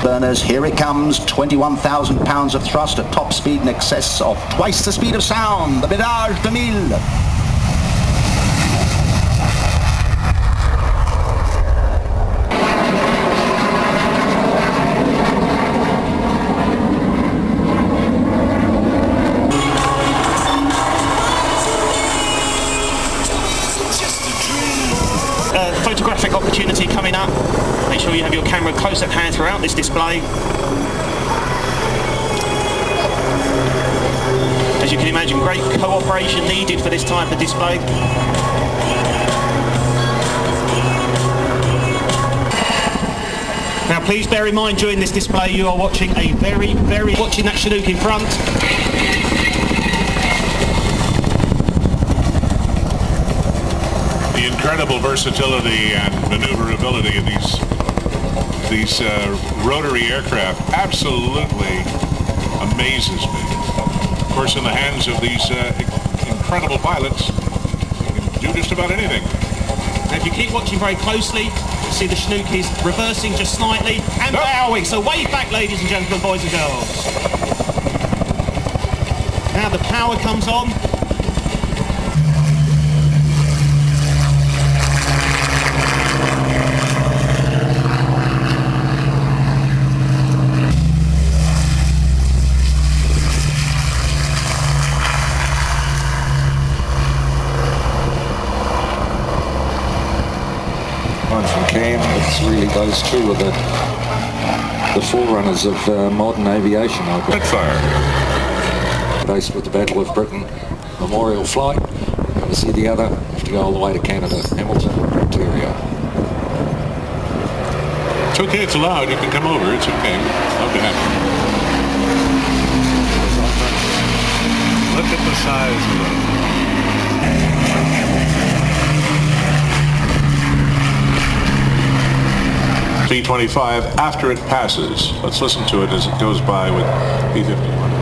afterburners. Here it comes, 21,000 pounds of thrust at top speed in excess of twice the speed of sound. The Mirage 2000. Photographic opportunity coming up. Make sure you have your camera close at hand throughout this display. As you can imagine, great cooperation needed for this type of display. Now please bear in mind during this display you are watching watching that Chinook in front. The incredible versatility and maneuverability of these rotary aircraft absolutely amazes me. Of course, in the hands of these incredible pilots, you can do just about anything. Now if you keep watching very closely, you'll see the Chinook is reversing just slightly and bowing. So wave back, ladies and gentlemen, boys and girls. Now the power comes on. From Cam, it's really those two are the forerunners of modern aviation. Backfire. Based with the Battle of Britain memorial flight. Going to see the other, have to go all the way to Canada, Hamilton, Ontario. It's okay, it's allowed, you can come over, it's okay. Love to have you. Look at the size of them. B-25 after it passes. Let's listen to it as it goes by with B-51.